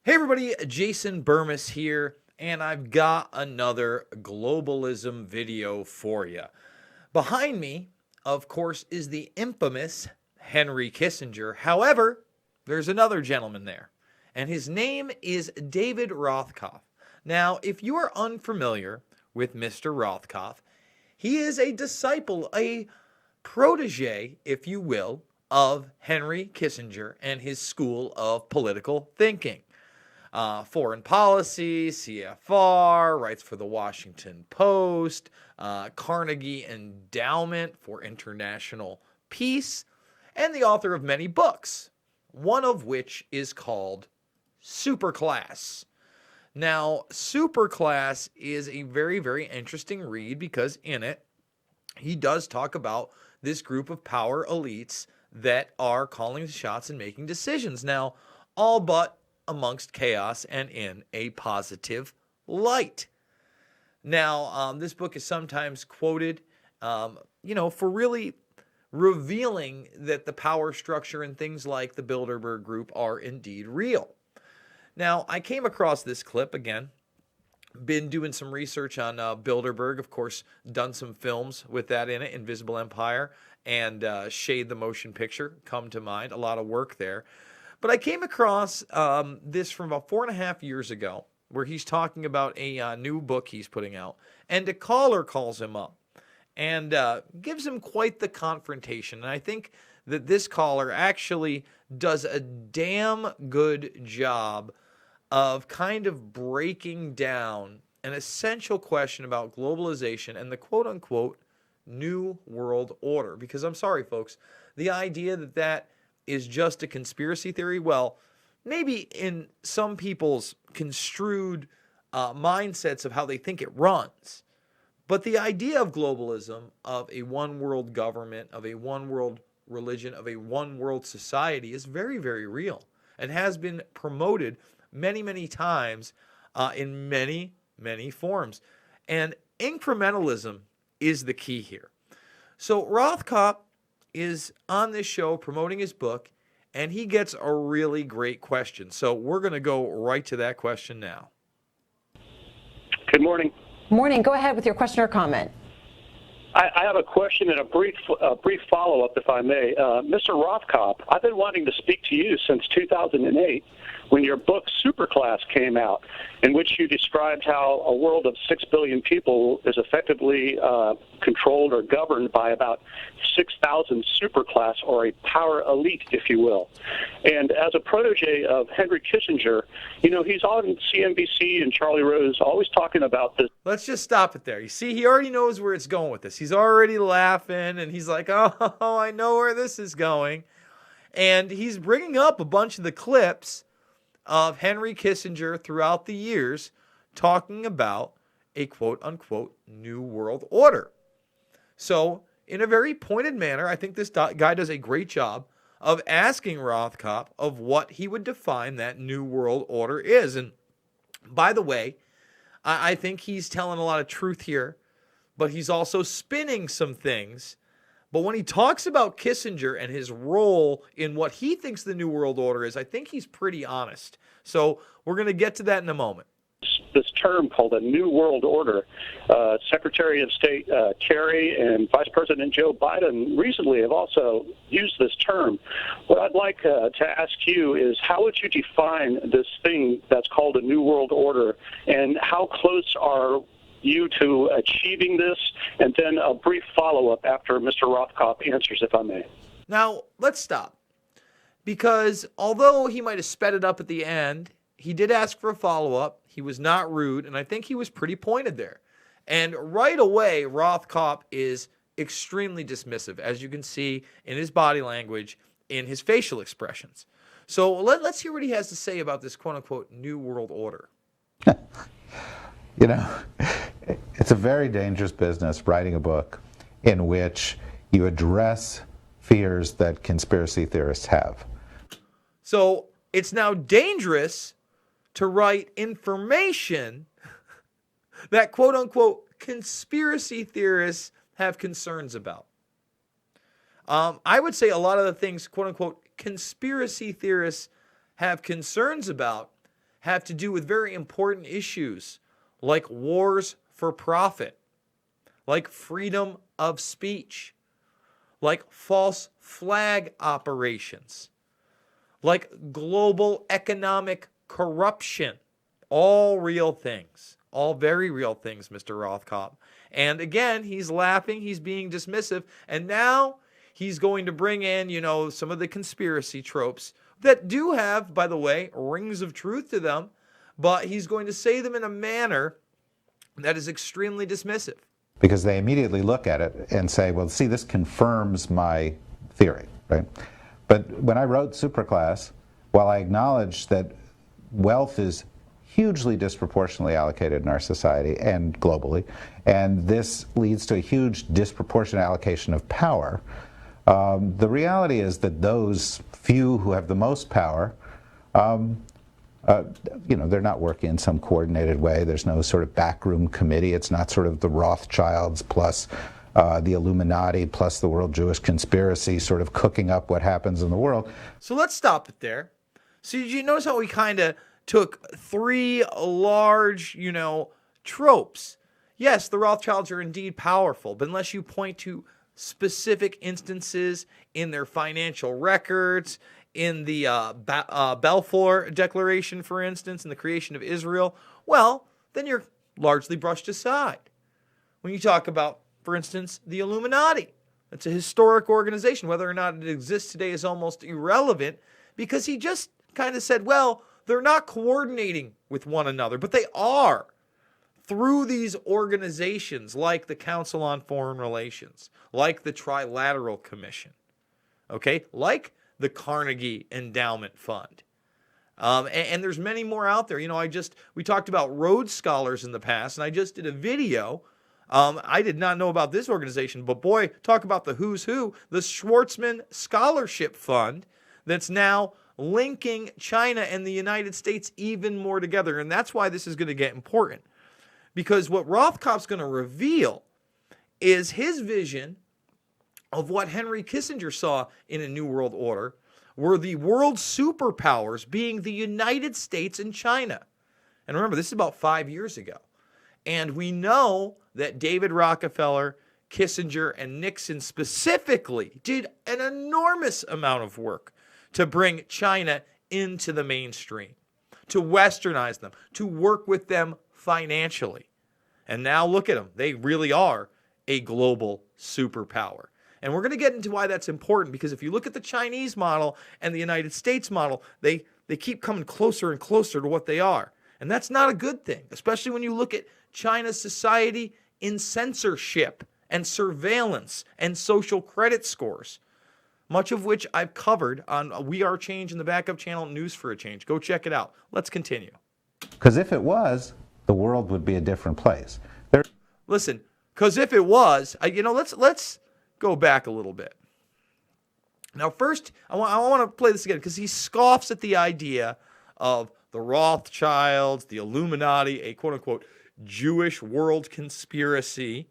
Hey everybody, Jason Burmis here, and I've got another globalism video for you. Behind me, of course, is the infamous Henry Kissinger. However, there's another gentleman there, and his name is David Rothkopf. Now, if you are unfamiliar with Mr. Rothkopf, he is a disciple, a protege, if you will, of Henry Kissinger and his school of political thinking. Foreign policy, CFR, writes for the Washington Post, Carnegie Endowment for International Peace, and the author of many books, one of which is called Superclass. Now, Superclass is a very, very interesting read because in it, he does talk about this group of power elites that are calling the shots and making decisions. Now, all but amongst chaos and in a positive light. Now, this book is sometimes quoted, for really revealing that the power structure and things like the Bilderberg Group are indeed real. Now, I came across this clip again, been doing some research on Bilderberg, of course, done some films with that in it, Invisible Empire and Shade the Motion Picture come to mind, a lot of work there. But I came across this from about 4.5 years ago, where he's talking about a new book he's putting out. And a caller calls him up and gives him quite the confrontation. And I think that this caller actually does a damn good job of kind of breaking down an essential question about globalization and the quote-unquote New World Order. Because I'm sorry, folks, the idea that is just a conspiracy theory, well, maybe in some people's construed mindsets of how they think it runs. But the idea of globalism, of a one-world government, of a one-world religion, of a one-world society is very, very real and has been promoted many, many times in many, many forms. And incrementalism is the key here. So Rothkopf is on this show promoting his book, and he gets a really great question. So we're going to go right to that question now. Good morning. Morning. Go ahead with your question or comment. I have a question and a brief follow-up, if I may. Mr. Rothkopf, I've been wanting to speak to you since 2008 when your book Superclass came out, in which you described how a world of 6 billion people is effectively controlled or governed by about 6,000 superclass, or a power elite, if you will. And as a protege of Henry Kissinger, he's on CNBC and Charlie Rose always talking about this. Let's just stop it there. You see, he already knows where it's going with this. He's already laughing, and he's like, oh, I know where this is going. And he's bringing up a bunch of the clips of Henry Kissinger throughout the years talking about a quote-unquote New World Order. So, in a very pointed manner, I think this guy does a great job of asking Rothkopf of what he would define that New World Order is. And by the way, I think he's telling a lot of truth here, but he's also spinning some things. But when he talks about Kissinger and his role in what he thinks the New World Order is, I think he's pretty honest. So we're going to get to that in a moment. This term called a New World Order. Secretary of State Kerry and Vice President Joe Biden recently have also used this term. What I'd like to ask you is, how would you define this thing that's called a New World Order, and how close are you to achieving this? And then a brief follow-up after Mr. Rothkopf answers, if I may. Now, let's stop. Because although he might have sped it up at the end, he did ask for a follow-up. He was not rude, and I think he was pretty pointed there. And right away, Rothkopf is extremely dismissive, as you can see in his body language, in his facial expressions. So let's hear what he has to say about this quote-unquote New World Order. It's a very dangerous business, writing a book in which you address fears that conspiracy theorists have. So it's now dangerous to write information that quote-unquote conspiracy theorists have concerns about. I would say a lot of the things quote-unquote conspiracy theorists have concerns about have to do with very important issues like wars for profit, like freedom of speech, like false flag operations, like global economic corruption. All real things, all very real things, Mr. Rothkopf. And again, he's laughing, he's being dismissive, and now he's going to bring in, some of the conspiracy tropes that do have, by the way, rings of truth to them, but he's going to say them in a manner that is extremely dismissive. Because they immediately look at it and say, well, see, this confirms my theory, right? But when I wrote Superclass, while I acknowledged that wealth is hugely disproportionately allocated in our society and globally, and this leads to a huge disproportionate allocation of power, the reality is that those few who have the most power, they're not working in some coordinated way. There's no sort of backroom committee. It's not sort of the Rothschilds plus the Illuminati plus the World Jewish Conspiracy sort of cooking up what happens in the world. So let's stop it there. So did you notice how we kind of took three large, tropes? Yes, the Rothschilds are indeed powerful, but unless you point to specific instances in their financial records, in the Balfour Declaration, for instance, in the creation of Israel, well, then you're largely brushed aside. When you talk about, for instance, the Illuminati, it's a historic organization. Whether or not it exists today is almost irrelevant, because he just kind of said, well, they're not coordinating with one another, but they are through these organizations like the Council on Foreign Relations, like the Trilateral Commission, okay, like the Carnegie Endowment Fund. And there's many more out there. We talked about Rhodes Scholars in the past, and I just did a video. I did not know about this organization, but boy, talk about the who's who, the Schwarzman Scholarship Fund that's now linking China and the United States even more together. And that's why this is going to get important. Because what Rothkopf's going to reveal is his vision of what Henry Kissinger saw in a New World Order, were the world superpowers being the United States and China. And remember, this is about 5 years ago. And we know that David Rockefeller, Kissinger, and Nixon specifically did an enormous amount of work to bring China into the mainstream, to westernize them, to work with them financially. And now look at them. They really are a global superpower. And we're going to get into why that's important, because if you look at the Chinese model and the United States model, they keep coming closer and closer to what they are. And that's not a good thing, especially when you look at China's society in censorship and surveillance and social credit scores, much of which I've covered on We Are Change in the backup channel, News for a Change. Go check it out. Let's continue. Because if it was, the world would be a different place. Listen, because if it was, let's go back a little bit. Now, first, I want to play this again, because he scoffs at the idea of the Rothschilds, the Illuminati, a quote-unquote Jewish world conspiracy.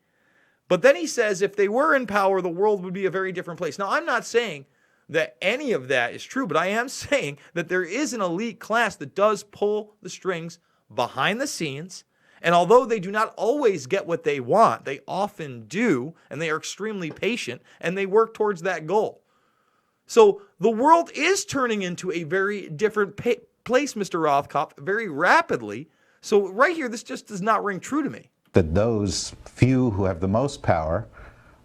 But then he says if they were in power, the world would be a very different place. Now, I'm not saying that any of that is true, but I am saying that there is an elite class that does pull the strings behind the scenes. And although they do not always get what they want, they often do, and they are extremely patient, and they work towards that goal. So the world is turning into a very different place, Mr. Rothkopf, very rapidly. So right here, this just does not ring true to me. That those few who have the most power,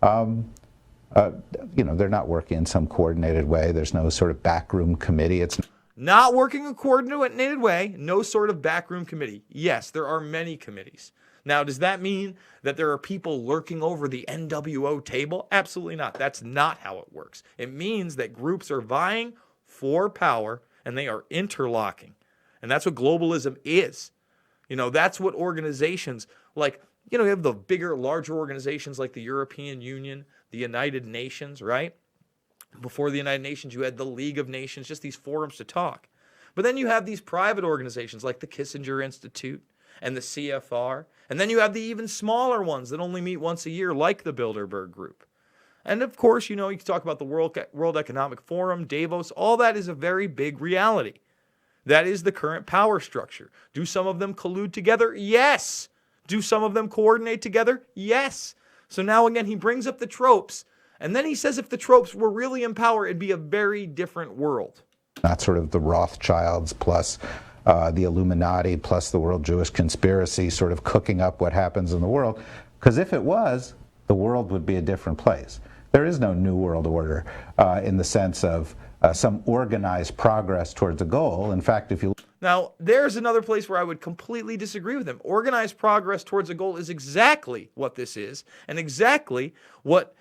they're not working in some coordinated way. There's no sort of backroom committee. It's not working a coordinated way, no sort of backroom committee. Yes, there are many committees. Now, does that mean that there are people lurking over the NWO table? Absolutely not. That's not how it works. It means that groups are vying for power and they are interlocking. And that's what globalism is. That's what organizations like, you have the bigger, larger organizations like the European Union, the United Nations, right? Before the United Nations, you had the League of Nations, just these forums to talk. But then you have these private organizations like the Kissinger Institute and the CFR. And then you have the even smaller ones that only meet once a year, like the Bilderberg Group. And of course, you can talk about the World Economic Forum, Davos. All that is a very big reality. That is the current power structure. Do some of them collude together? Yes. Do some of them coordinate together? Yes. So now again, he brings up the tropes, and then he says if the tropes were really in power, it'd be a very different world. Not sort of the Rothschilds plus the Illuminati plus the world Jewish conspiracy sort of cooking up what happens in the world. Because if it was, the world would be a different place. There is no new world order in the sense of some organized progress towards a goal. In fact, if you... Now, there's another place where I would completely disagree with him. Organized progress towards a goal is exactly what this is, and exactly what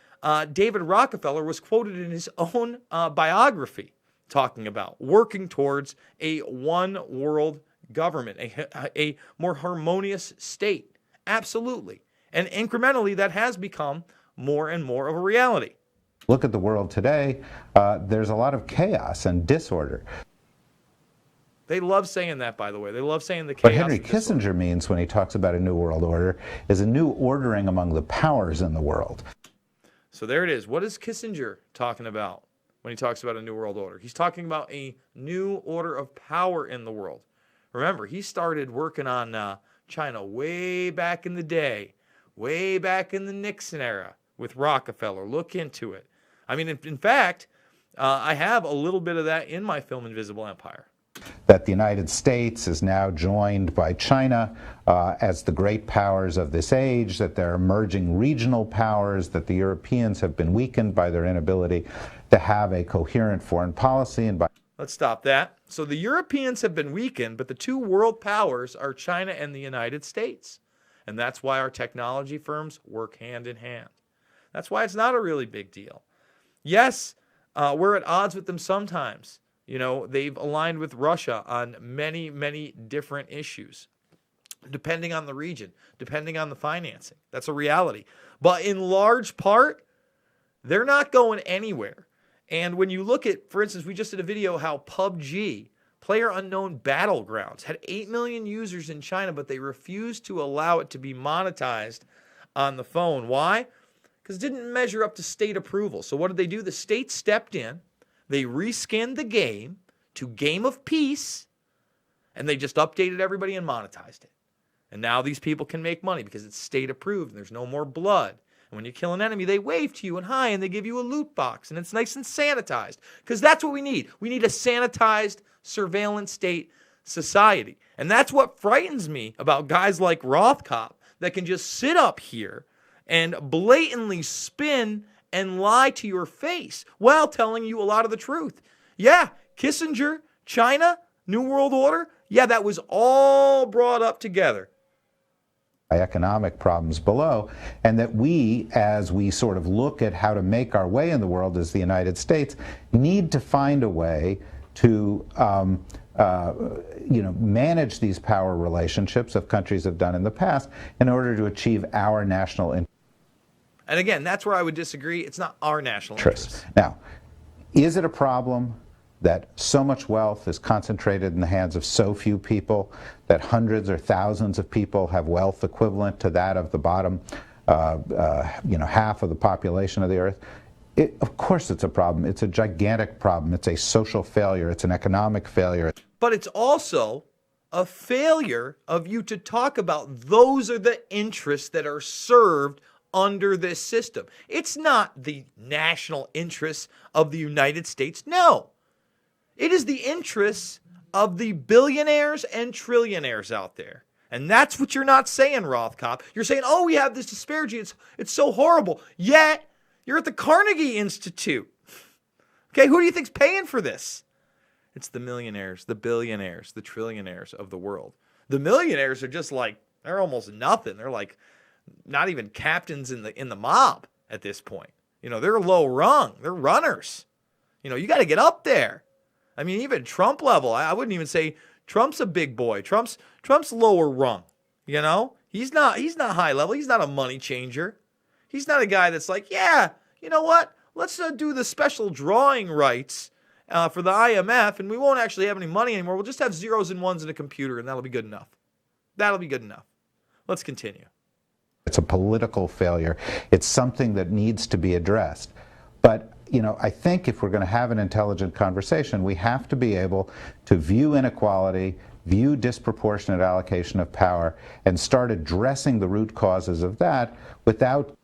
David Rockefeller was quoted in his own biography talking about, working towards a one world government, a more harmonious state. Absolutely. And incrementally, that has become more and more of a reality. Look at the world today, there's a lot of chaos and disorder. They love saying that, by the way. They love saying the chaos. What Henry Kissinger means when he talks about a new world order is a new ordering among the powers in the world. So there it is. What is Kissinger talking about when he talks about a new world order? He's talking about a new order of power in the world. Remember, he started working on China way back in the day, way back in the Nixon era with Rockefeller. Look into it. I mean, in fact, I have a little bit of that in my film Invisible Empire. That the United States is now joined by China as the great powers of this age, that there are emerging regional powers, that the Europeans have been weakened by their inability to have a coherent foreign policy. And by... Let's stop that. So the Europeans have been weakened, but the two world powers are China and the United States. And that's why our technology firms work hand in hand. That's why it's not a really big deal. Yes, we're at odds with them sometimes. You know, they've aligned with Russia on many, many different issues, depending on the region, depending on the financing. That's a reality. But in large part, they're not going anywhere. And when you look at, for instance, we just did a video how PUBG, Player Unknown Battlegrounds, had 8 million users in China, but they refused to allow it to be monetized on the phone. Why? Because it didn't measure up to state approval. So what did they do? The state stepped in. They reskinned the game to Game of Peace, and they just updated everybody and monetized it. And now these people can make money because it's state approved and there's no more blood. And when you kill an enemy, they wave to you and hi, and they give you a loot box, and it's nice and sanitized. Because that's what we need. We need a sanitized surveillance state society. And that's what frightens me about guys like Rothkopf that can just sit up here and blatantly spin and lie to your face while telling you a lot of the truth. Yeah, Kissinger, China, New World Order, yeah, that was all brought up together. Economic problems below, and that we, as we sort of look at how to make our way in the world as the United States, need to find a way to manage these power relationships that countries have done in the past in order to achieve our national interest. And again, that's where I would disagree. It's not our national interest. Now, is it a problem that so much wealth is concentrated in the hands of so few people, that hundreds or thousands of people have wealth equivalent to that of the bottom, half of the population of the earth? Of course it's a problem. It's a gigantic problem. It's a social failure. It's an economic failure. But it's also a failure of you to talk about those are the interests that are served under this system. It's not the national interests of the United States. No. It is the interests of the billionaires and trillionaires out there. And that's what you're not saying, Rothkopf. You're saying, oh, we have this disparity. It's so horrible. Yet, you're at the Carnegie Institute. Okay, who do you think's paying for this? It's the millionaires, the billionaires, the trillionaires of the world. The millionaires are just like, they're almost nothing. They're like not even captains in the mob at this point. You know, they're low rung. They're runners. You know, you got to get up there. I mean, even Trump level, I wouldn't even say Trump's a big boy. Trump's lower rung. You know, he's not high level. He's not a money changer. He's not a guy that's like, yeah, you know what? Let's do the special drawing rights for the IMF, and we won't actually have any money anymore. We'll just have zeros and ones in a computer, and that'll be good enough. That'll be good enough. Let's continue. It's a political failure. It's something that needs to be addressed. But I think if we're going to have an intelligent conversation, we have to be able to view inequality, view disproportionate allocation of power, and start addressing the root causes of that without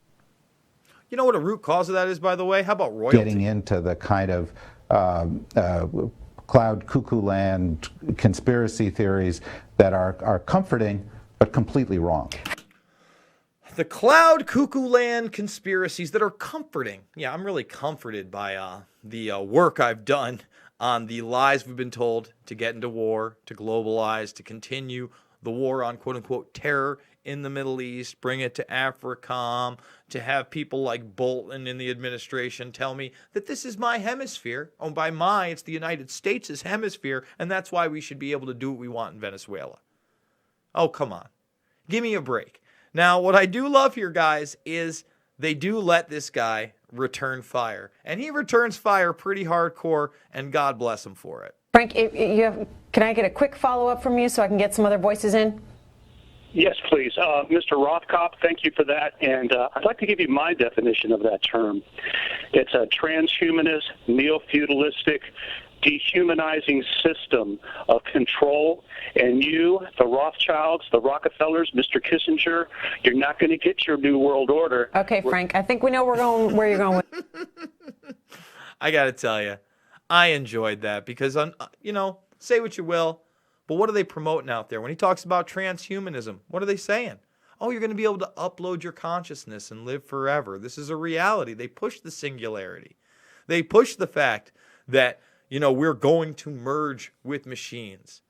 You know what a root cause of that is, by the way? How about royalty? getting into the kind of cloud cuckoo land conspiracy theories that are comforting but completely wrong. The cloud cuckoo land conspiracies that are comforting. Yeah, I'm really comforted by the work I've done on the lies we've been told to get into war, to globalize, to continue the war on quote-unquote terror in the Middle East, bring it to AFRICOM, to have people like Bolton in the administration tell me that this is my hemisphere. Oh, by my, it's the United States' hemisphere, and that's why we should be able to do what we want in Venezuela. Oh, come on. Give me a break. Now, what I do love here, guys, is they do let this guy return fire. And he returns fire pretty hardcore, and God bless him for it. Frank, can I get a quick follow-up from you so I can get some other voices in? Yes, please. Mr. Rothkopf, thank you for that. And I'd like to give you my definition of that term. It's a transhumanist, neo-feudalistic, dehumanizing system of control. And you, the Rothschilds, the Rockefellers, Mr. Kissinger, you're not going to get your new world order. Okay, Frank, I think we know where you're going with. I got to tell you, I enjoyed that because, say what you will, but what are they promoting out there? When he talks about transhumanism, what are they saying? Oh, you're going to be able to upload your consciousness and live forever. This is a reality. They push the singularity. They push the fact that, we're going to merge with machines.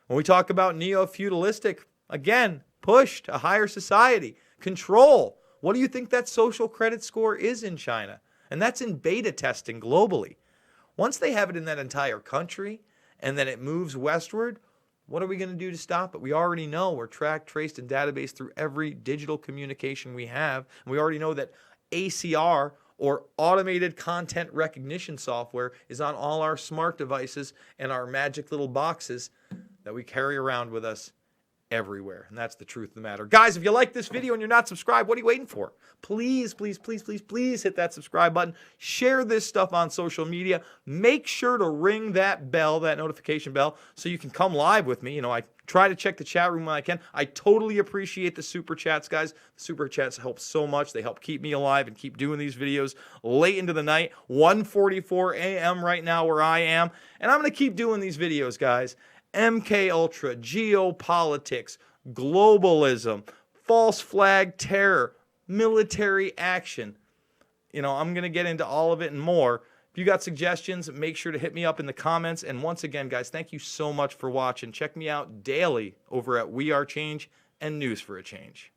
When we talk about neo-feudalistic, again, push to a higher society, control. What do you think that social credit score is in China? And that's in beta testing globally. Once they have it in that entire country and then it moves westward, what are we going to do to stop it? We already know we're tracked, traced, and databased through every digital communication we have. And we already know that ACR, or automated content recognition software, is on all our smart devices and our magic little boxes that we carry around with us everywhere. And that's the truth of the matter. Guys, if you like this video and you're not subscribed, what are you waiting for? Please, please, please, please, please hit that subscribe button. Share this stuff on social media. Make sure to ring that bell, that notification bell, so you can come live with me. I try to check the chat room when I can. I totally appreciate the super chats, guys. The super chats help so much. They help keep me alive and keep doing these videos late into the night. 1:44 a.m. right now where I am. And I'm going to keep doing these videos, guys. MK Ultra, geopolitics, globalism, false flag terror, military action. I'm going to get into all of it and more. If you got suggestions, make sure to hit me up in the comments. And once again, guys, thank you so much for watching. Check me out daily over at We Are Change and News for a Change.